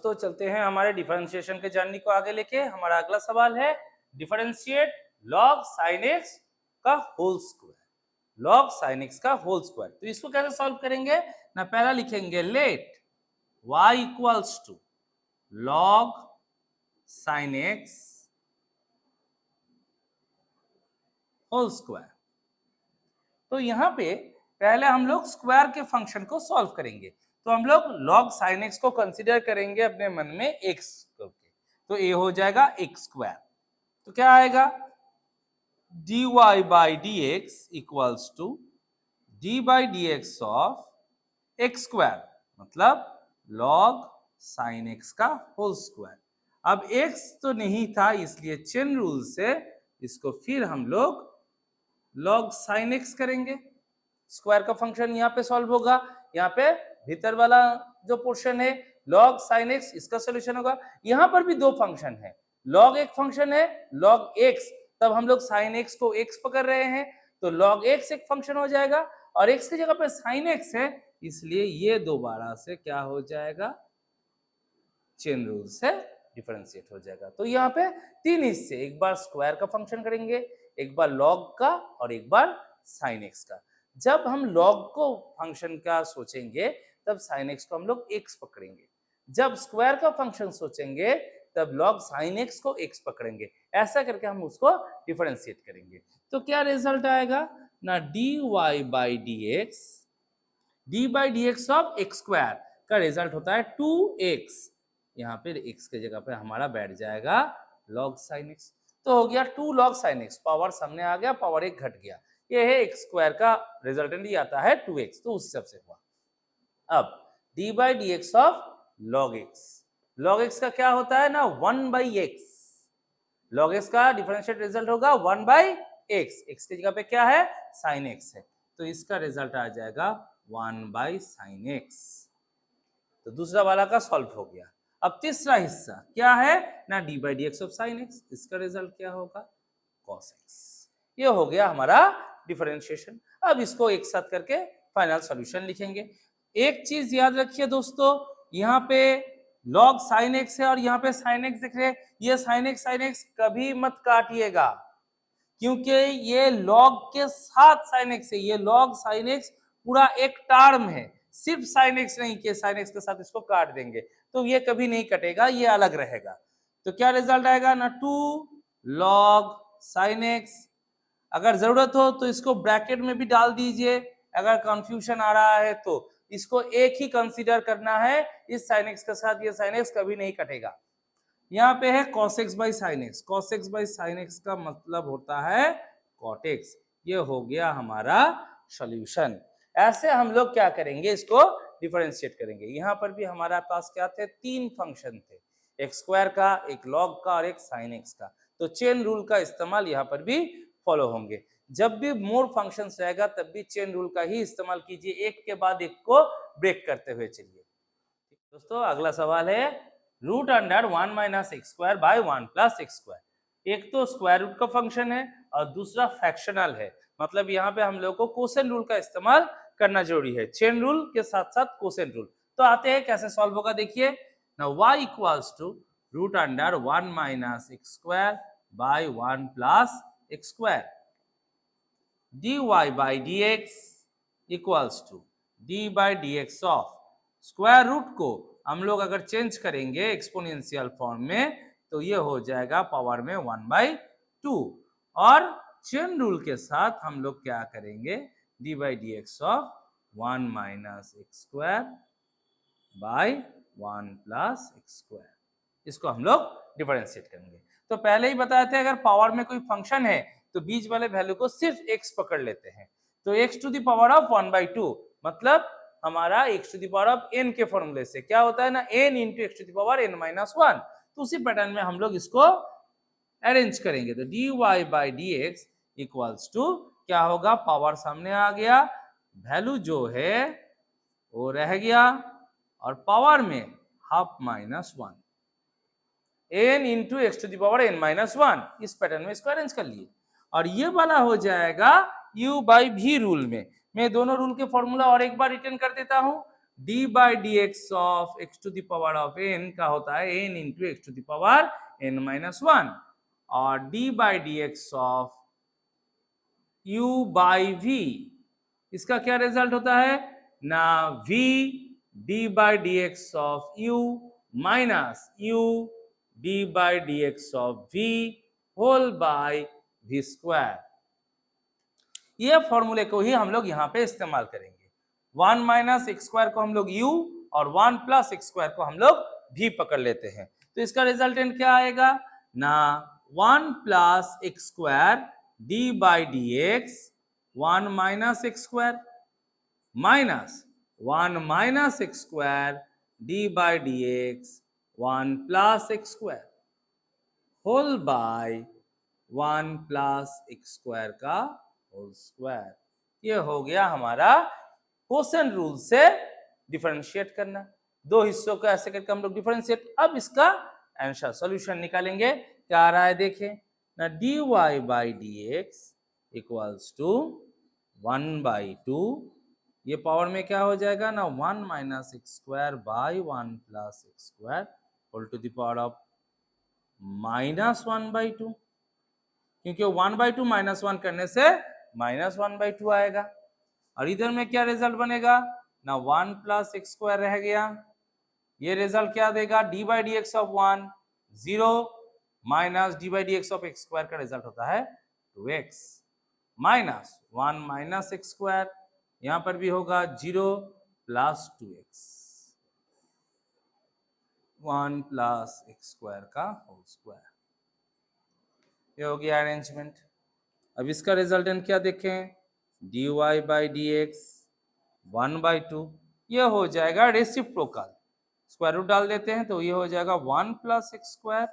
दोस्तों चलते हैं हमारे डिफरेंशिएशन के जर्नी को आगे लेके। हमारा अगला सवाल है डिफरेंशिएट log sin x का whole square. log sin x का होल स्क्वायर, तो इसको कैसे सॉल्व करेंगे ना, पहला लिखेंगे let y equals to log sin x whole square. तो यहाँ पे पहले हम लोग स्क्वायर के फंक्शन को सॉल्व करेंगे, तो हम लोग log sin x को कंसीडर करेंगे अपने मन में x करके, तो ये हो जाएगा x स्क्वायर। तो क्या आएगा dy by d x equals to d by d x of x square, मतलब log sin x का होल स्क्वायर। अब x तो नहीं था, इसलिए चेन रूल से इसको फिर हम लोग log sin x करेंगे। स्क्वायर का फंक्शन यहाँ पे सॉल्व होगा, यहाँ पे भीतर वाला जो पोर्शन है log sin x इसका सोल्यूशन होगा। यहाँ पर भी दो फंक्शन है, log एक फंक्शन है log x, तब हम लोग sin x को x पकड़ रहे हैं, तो log x एक फंक्शन हो जाएगा और x की जगह पे sin x है, इसलिए ये दोबारा से क्या हो जाएगा, चेन रूल से डिफरेंशिएट हो जाएगा। तो यहाँ पे तीन हिस्से, एक बार स्क्वायर का फंक्शन करेंगे, एक बार log का और एक बार sin x का। जब हम log को फंक्शन का सोचेंगे तब sin x को हम लोग x पकड़ेंगे, जब स्क्वायर का फंक्शन सोचेंगे तब log sin x को x पकड़ेंगे। ऐसा करके हम उसको डिफरेंशिएट करेंगे, तो क्या रिजल्ट आएगा ना, dy by d x, D by d x of x square का रिजल्ट होता है 2x, यहाँ पे x के जगह पे हमारा बैठ जाएगा log sin x। तो हो गया 2 log sin x, पावर सामने आ गया, पावर एक घट गया, ये है एक्स स्क्वायर का रिजल्टेंट ही आता है 2x, तो उस हिसाब से हुआ। अब D by d x of log x, log x का क्या होता है ना 1 बाई एक्स, log x का डिफरेंशिएट रिजल्ट होगा 1 बाई एक्स, x की जगह पे क्या है sin x है, तो इसका रिजल्ट आ जाएगा 1 बाई sin x। तो दूसरा वाला का सॉल्व हो गया। अब तीसरा हिस्सा क्या है ना, D by d x of sin x, इसका रिजल्ट क्या होगा cos x। ये हो गया हमारा डिफरेंशिएशन। अब इसको एक साथ करके फाइनल सॉल्यूशन लिखेंगे। एक चीज याद रखिए दोस्तों, यहाँ पे log sin x है और यहाँ पे sin x दिख रहे हैं, ये sin x कभी मत काटिएगा, क्योंकि ये log के साथ sin x है, ये log sin x पूरा एक टर्म है, सिर्फ sin x नहीं कि sin x के साथ इसको काट देंगे, तो ये कभी नहीं कटेगा, ये अलग रहेगा। तो क्या रिजल्ट आएगा ना 2 log sin x। अगर जरूरत हो तो इसको ब्रैकेट में भी डाल दीजिए, अगर कंफ्यूजन आ रहा है तो इसको एक ही कंसीडर करना है, इस sin x के साथ ये sin x कभी नहीं कटेगा। यहाँ पे है cos x by sin x, cos x by sin x का मतलब होता है cot x। ये हो गया हमारा सॉल्यूशन। ऐसे हम लोग क्या करेंगे, इसको डिफरेंशिएट करेंगे। यहाँ पर भी हमारे पास क्या थे, तीन फंक्शन थे, एक स्क्वायर का, एक log का और एक sin x का, तो चेन रूल का इस्तेमाल यहाँ पर भी फॉलो होंगे। जब भी मोर फंक्शंस रहेगा तब भी चेन रूल का ही इस्तेमाल कीजिए, एक के बाद एक को ब्रेक करते हुए चलिए। दोस्तों अगला सवाल है root under 1 minus x square by 1 plus x square. एक तो स्क्वायर रूट का फंक्शन है और दूसरा फ्रैक्शनल है, मतलब यहाँ पे हम लोग को कोसेन रूल का इस्तेमाल करना जरूरी है, चेन रूल के साथ साथ कोसेन रूल। तो आते हैं कैसे सॉल्व होगा, देखिए ना, y equals to root under 1 minus x square by 1 plus x square, dy by d x equals to d by d x of square root को हम लोग अगर चेंज करेंगे एक्सपोनेंशियल फॉर्म में तो ये हो जाएगा पावर में 1/2, और चेन रूल के साथ हम लोग क्या करेंगे, D by d x of 1 minus x square by 1 plus x square, इसको हम लोग डिफरेंशिएट करेंगे। तो पहले ही बताए थे अगर पावर में कोई फंक्शन है तो बीच वाले वैल्यू को सिर्फ x पकड़ लेते हैं, तो x to the power of 1/2 मतलब हमारा x to the power of n के फॉर्मूले से क्या होता है ना, n into x to the power n-1। तो उसी पैटर्न में हम लोग इसको अरेंज करेंगे। तो dy by d x equals to क्या होगा, पावर सामने आ गया, वैल्यू जो है वो रह गया और पावर में ½ n into x to the power n-1, इस पैटर्न में इसको अरेंज कर लिए। और ये वाला हो जाएगा u बाई v रूल में। मैं दोनों रूल के फॉर्मूला और एक बार रिटर्न कर देता हूं, d by d x of x to the power of n का होता है n into x to the power n minus one, और d by d x of u by v, इसका क्या रिजल्ट होता है ना, v d by d x of u minus u d by d x of v whole by v square. ये फॉर्मूले को ही हम लोग यहाँ पे इस्तेमाल करेंगे। 1 माइनस एक्स स्क्वायर को हम लोग u और 1 प्लस एक्स स्क्वायर को हम लोग v पकड़ लेते हैं, तो इसका रिजल्टेंट क्या आएगा ना, 1 plus x square d by d x 1 minus x square minus 1 minus x square d by d x 1 plus x square whole by 1 plus x square का होल स्क्वायर। ये हो गया हमारा क्वोशिएंट रूल से differentiate करना। दो हिस्सों को ऐसे करके हम लोग डिफरेंशिएट, अब इसका आंसर सॉल्यूशन निकालेंगे। क्या आ रहा है देखें ना, d y by d x equals to 1/2, ये पावर में क्या हो जाएगा ना, 1 minus x square by 1 plus x square whole to the power of minus 1/2, क्योंकि 1/2 माइनस 1 करने से माइनस 1/2 आएगा। और इधर में क्या रिजल्ट बनेगा ना, 1 प्लस एक्स स्क्वायर रह गया, ये रिजल्ट क्या देगा, D by d x of 1 0 minus D by d x of x square का रिजल्ट होता है 2x minus 1 minus x square, यहां पर भी होगा 0 plus 2x 1 plus x square का होल स्क्वायर। ये हो गया अरेंजमेंट। अब इसका रिजल्टेंट क्या देखें, d y by d x 1/2, ये हो जाएगा रेसिप्रोकल, स्क्वायर रूट डाल देते हैं तो ये हो जाएगा 1 plus x square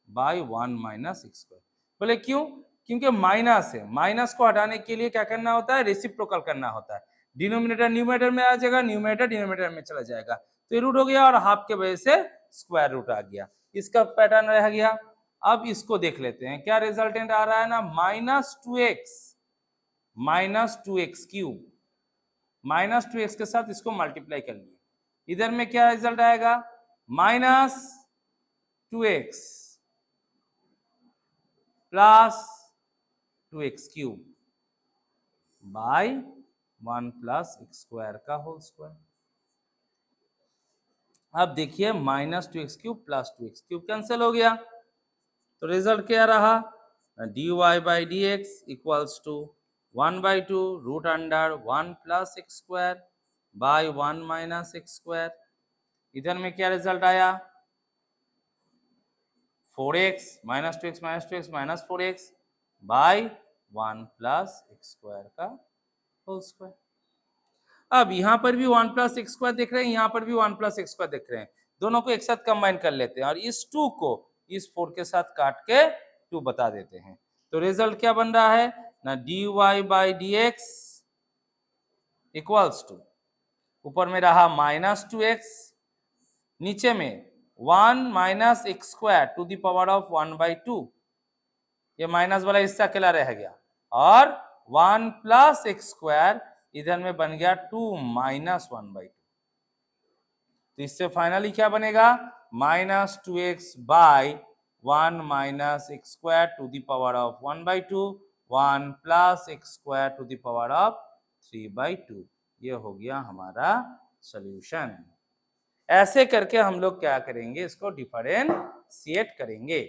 by 1 minus x square. बोले क्यों, क्योंकि माइनस है, माइनस को हटाने के लिए क्या करना होता है, रेसिप्रोकल करना होता है। डिनोमिनेटर न्यूमरेटर में आ जाएगा, न्यूमरेटर डिनोमिनेटर में चला जाएगा, तो ये रूट हो गया और हाफ के वजह से स्क्वायर रूट आ गया, इसका पैटर्न रह गया। अब इसको देख लेते हैं क्या रिजल्टेंट आ रहा है ना, minus two x cube, minus 2x के साथ इसको मल्टीप्लाई कर लिए, इधर में क्या रिजल्ट आएगा, minus 2x plus 2x cube by 1 plus x square का होल स्क्वायर। अब देखिए minus 2x cube plus 2x cube cancel हो गया, तो रिजल्ट क्या रहा, d y by d x equals to 1/2 रूट under 1 plus x square by 1 minus x square. इधर में क्या रिजल्ट आया, 4x minus 2x minus 4x by 1 plus x square का होल स्क्वायर। अब यहाँ पर भी 1 प्लस एक्स स्क्वायर देख रहे हैं, यहाँ पर भी 1 प्लस एक्स स्क्वायर देख रहे हैं, दोनों को एक साथ कंबाइन कर लेते हैं और इस 2 को इस 4 के साथ काट के 2 बता देते हैं, तो रिजल्ट क्या बन रहा है ना, d y by d x equals to, ऊपर में रहा माइनस 2x, नीचे में 1 minus x square to the power of 1/2, ये माइनस वाला हिस्सा अकेला रह गया, और 1 प्लस एक्स स्क्वायर इधर में बन गया 2 माइनस 1/2, तो इससे फाइनली क्या बनेगा, minus 2x by 1 minus x square to the power of 1/2 1 plus x square to the power of 3/2। ये हो गया हमारा सॉल्यूशन। ऐसे करके हम लोग क्या करेंगे, इसको डिफरेंशिएट करेंगे।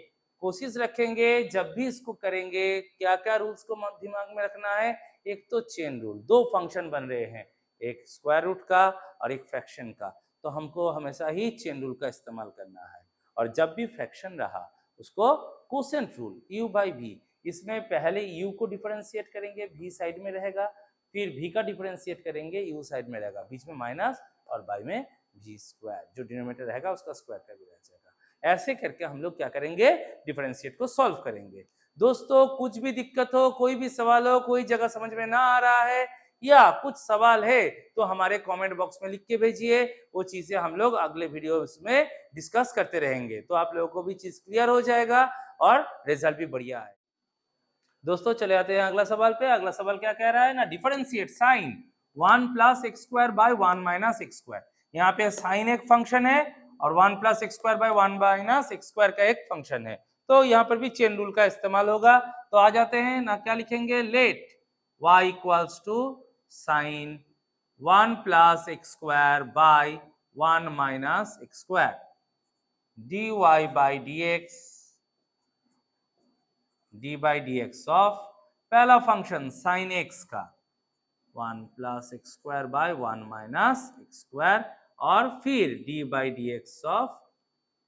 कोशिश रखेंगे जब भी इसको करेंगे क्या क्या रूल्स को दिमाग में रखना है, एक तो चेन रूल, दो फंक्शन बन रहे हैं, एक स्क्वायर रूट का और एक फ्रैक्शन का, तो हमको हमेशा ही चेन रूल का इस्तेमाल करना है। और जब भी फ्रैक्शन रहा उसको quotient rule u by v, इसमें पहले u को डिफरेंशिएट करेंगे, v साइड में रहेगा, फिर v का डिफरेंशिएट करेंगे, u साइड में रहेगा, बीच में माइनस और बाई में v स्क्वायर, जो डिनोमिनेटर रहेगा उसका स्क्वायर का भी रह जाएगा। ऐसे करके हम लोग क्या करेंगे, डिफरेंशिएट को सॉल्व करेंगे। दोस्तों कुछ भी दिक्कत हो, कोई भी सवाल हो, कोई जगह समझ में ना आ रहा है या कुछ सवाल है तो हमारे कमेंट बॉक्स में लिख के भेजिए, वो चीजें हम लोग अगले वीडियोस में डिस्कस करते रहेंगे, तो आप लोगों को भी चीज क्लियर हो जाएगा और रिजल्ट भी बढ़िया है। दोस्तों चले आते हैं अगला सवाल पे। अगला सवाल क्या कह रहा है ना, differentiate sine 1 plus x square by 1 minus x square. यहाँ पे साइन एक फंक्शन है और 1 plus x square by 1 minus x square का एक फंक्शन है, तो यहाँ पर भी चेन रूल का इस्तेमाल होगा। तो आ जाते हैं ना, क्या लिखेंगे, let y equals to sine 1 plus x square by 1 minus x square dy by dx of पहला फंक्शन साइन एक्स का 1 plus x square by 1 minus x square और फिर d by d x of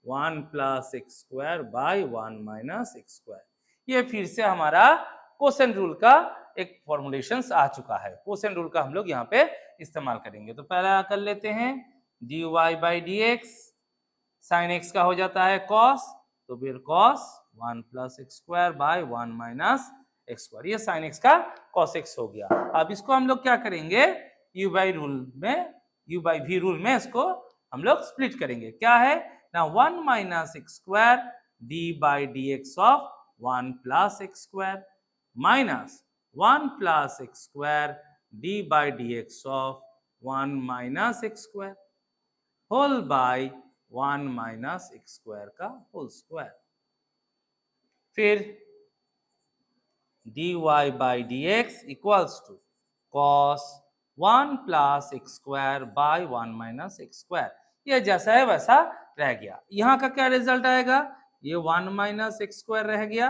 1 plus x square by 1 minus x square. ये फिर से हमारा कोसेन rule का एक फॉर्मुलेशन आ चुका है। कोसेन रूल का हम लोग यहाँ पे इस्तेमाल करेंगे। तो पहला कर लेते हैं d y by d x, sine x का हो जाता है कॉस, तो फिर cos 1 plus x square by 1 minus x square, ये साइन एक्स का कॉस एक्स हो गया। अब इसको हम लोग क्या करेंगे, यू बाई वी रूल में इसको हम लोग स्प्लिट करेंगे। क्या है ना, 1 minus x square d by d x of 1 plus x square minus 1 plus x square d by d x of 1 minus x square whole by 1 minus x square का whole square. फिर dy by d x equals to cos 1 plus x square by 1 minus x square, ये जैसा है वैसा रह गया। यहाँ का क्या रिजल्ट आएगा, ये 1 माइनस एक्स स्क्वायर रह गया,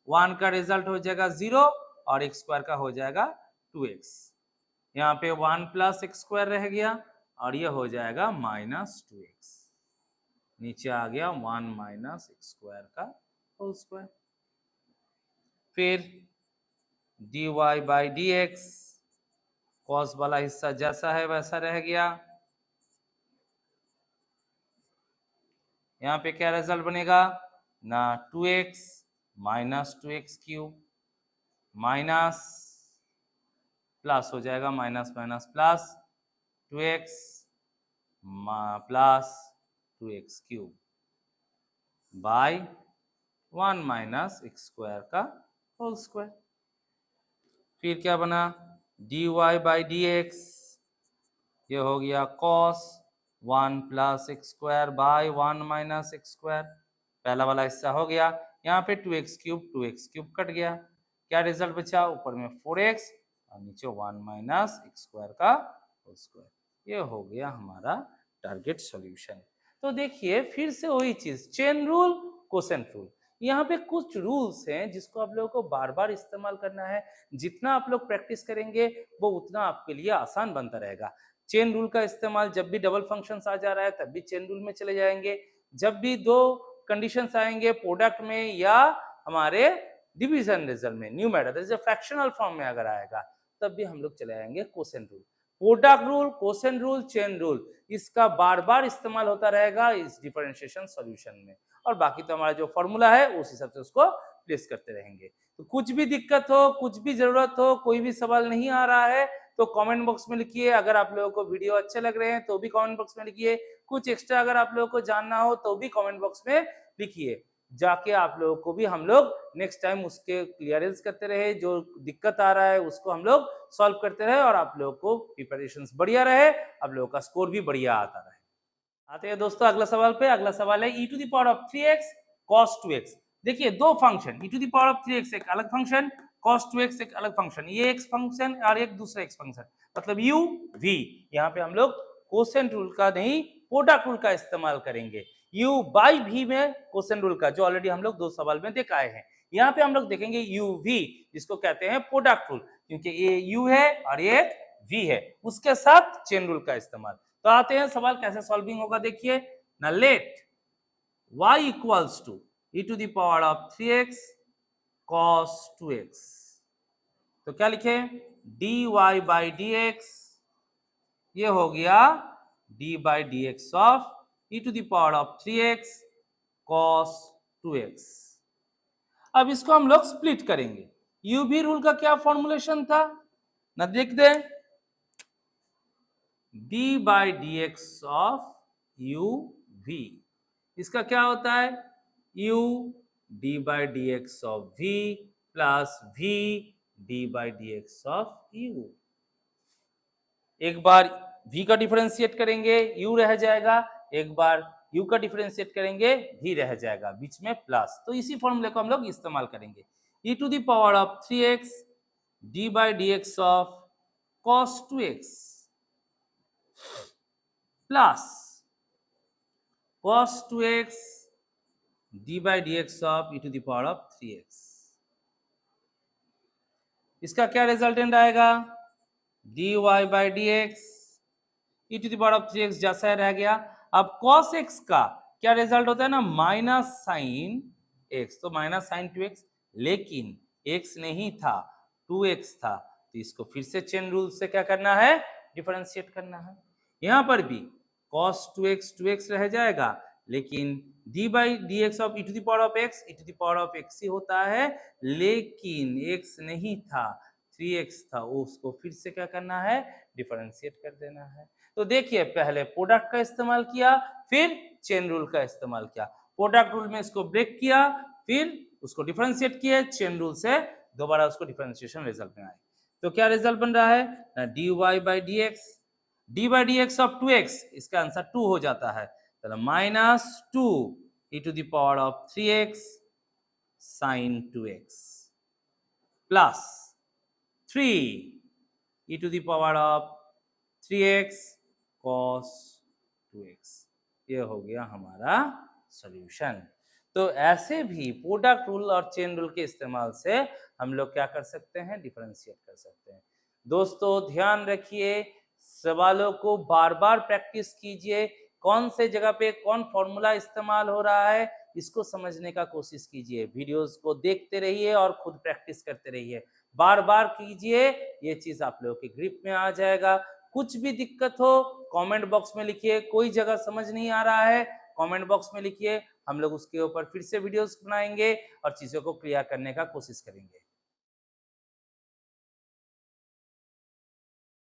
1 का रिजल्ट हो जाएगा 0 और एक्स स्क्वायर का हो जाएगा 2x। यहाँ पे 1 प्लस एक्स स्क्वायर रह गया और ये हो जाएगा माइनस 2x, नीचे आ गया 1 माइनस एक्स स्क्वायर का होल स्क्वायर। फिर dy by d x, cos वाला हिस्सा जैसा है वैसा रह गया। यहाँ पे क्या रिजल्ट बनेगा ना, 2x minus 2x cube minus plus हो जाएगा minus minus plus 2x plus 2x cube by 1 minus x square का होल स्क्वायर। फिर क्या बना, dy बाई डी एक्स, ये हो गया cos 1 plus x square by 1 minus x square, पहला वाला हिस्सा हो गया। यहाँ पे 2x क्यूब कट गया, क्या रिजल्ट बचा, ऊपर में 4x और नीचे 1 माइनस एक्स स्क्वायर का होल स्क्वायर। ये हो गया हमारा टारगेट सॉल्यूशन। तो देखिए फिर से वही चीज, चेन रूल, कोसेंट रूल, यहाँ पे कुछ रूल्स हैं जिसको आप लोगों को बार बार इस्तेमाल करना है। जितना आप लोग प्रैक्टिस करेंगे वो उतना आपके लिए आसान बनता रहेगा। चेन रूल का इस्तेमाल जब भी डबल फंक्शंस आ जा रहा है तब भी चेन रूल में चले जाएंगे, जब भी दो कंडीशंस आएंगे प्रोडक्ट में या हमारे डिवीजन रिजल्ट में, न्यूमेरिकल फ्रैक्शनल फॉर्म में अगर आएगा तब भी हम लोग चले जाएंगे quotient rule. Product rule, quotient rule, chain rule, इसका बार बार इस्तेमाल होता रहेगा इस डिफरेंशिएशन सॉल्यूशन में, और बाकी तो हमारा जो फॉर्मूला है उस हिसाब से उसको प्लेस करते रहेंगे। तो कुछ भी दिक्कत हो, कुछ भी जरूरत हो, कोई भी सवाल नहीं आ रहा है तो कमेंट बॉक्स में लिखिए। अगर आप लोगों को वीडियो अच्छे लग रहे हैं तो भी कमेंट बॉक्स में लिखिए। कुछ एक्स्ट्रा अगर आप लोगों को जानना हो तो भी कमेंट बॉक्स में लिखिए, जाके आप लोगों को भी हम लोग नेक्स्ट टाइम उसके क्लियरेंस करते रहे, जो दिक्कत आ रहा है उसको हम लोग सॉल्व करते रहे और आप लोगों को प्रिपरेशन बढ़िया रहे, आप लोगों का स्कोर भी बढ़िया आता रहे। आते हैं दोस्तों अगला सवाल पे। अगला सवाल है e to the power of 3x cos 2x। देखिए दो function, e to the power of 3x एक अलग फंक्शन, cos 2x एक अलग फंक्शन, ये एक फंक्शन और एक दूसरा एक फंक्शन, मतलब u v। यहाँ पे हम लोग कोसेंट रूल का नहीं प्रोडक्ट रूल का इस्तेमाल करेंगे। u बाई v में कोसेंट रूल का, जो ऑलरेडी हम लोग दो सवाल में देख आए हैं। यहाँ पे हम लोग देखेंगे u v, जिसको कहते हैं प्रोडक्ट रूल, क्योंकि ये u है और ये v है, उसके साथ चेन रूल का इस्तेमाल। तो आते हैं सवाल कैसे सॉल्विंग होगा, देखिए ना, let y equals to e to the power of 3x cos 2x। तो क्या लिखे, dy बाई dx, ये हो गया d by dx of e to the power of 3x cos 2x। अब इसको हम लोग स्प्लिट करेंगे। u v रूल का क्या फॉर्मुलेशन था ना, देख दे, d by d x of u v, इसका क्या होता है, u d by d x of v plus v d by d x of u। एक बार v का डिफरेंशिएट करेंगे u रह जाएगा, एक बार u का डिफरेंशिएट करेंगे v रह जाएगा, बीच में प्लस। तो इसी फॉर्मूले को हम लोग इस्तेमाल करेंगे। e to the power of 3x d by dx of cos 2x plus cos 2x d by dx of e to the power of 3x। इसका क्या रिजल्टेंट आएगा? dy by dx e to the power of 3x जैसा रह गया। अब cos x का क्या result होता है ना, माइनस साइन x, तो माइनस साइन 2x, लेकिन x नहीं था 2x था, तो इसको फिर से चेन रूल से क्या करना है, डिफरेंशिएट करना है। यहां पर भी cos 2x रह जाएगा, लेकिन d by dx of e to the power of x e to the power of x ही होता है, लेकिन x नहीं था 3x था, वो उसको फिर से क्या करना है, डिफरेंशिएट कर देना है। तो देखिए पहले प्रोडक्ट का इस्तेमाल किया, फिर चेन रूल का इस्तेमाल किया। प्रोडक्ट रूल में इसको ब्रेक किया, फिर उसको डिफरेंशिएट किया, चेन रूल से दोबारा उसको डिफरेंशिएशन रिजल्ट में आए। तो क्या रिजल्ट बन रहा है ना, dy by dx, d by dx of 2x, इसका आंसर 2 हो जाता है, तो minus 2 e to the power of 3x sin 2x plus 3 e to the power of 3x cos 2x। ये हो गया हमारा सॉल्यूशन। तो ऐसे भी प्रोडक्ट रूल और चेन रूल के इस्तेमाल से हम लोग क्या कर सकते हैं, डिफरेंशिएट कर सकते हैं। दोस्तों ध्यान रखिए, सवालों को बार बार प्रैक्टिस कीजिए, कौन से जगह पे कौन फॉर्मूला इस्तेमाल हो रहा है इसको समझने का कोशिश कीजिए। वीडियोस को देखते रहिए और खुद प्रैक्टिस करते रहिए, बार बार कीजिए, ये चीज आप लोगों के ग्रिप में आ जाएगा। कुछ भी दिक्कत हो कमेंट बॉक्स में लिखिए, कोई जगह समझ नहीं आ रहा है कमेंट बॉक्स में लिखिए, हम लोग उसके ऊपर फिर से वीडियोस बनाएंगे और चीजों को क्लियर करने का कोशिश करेंगे।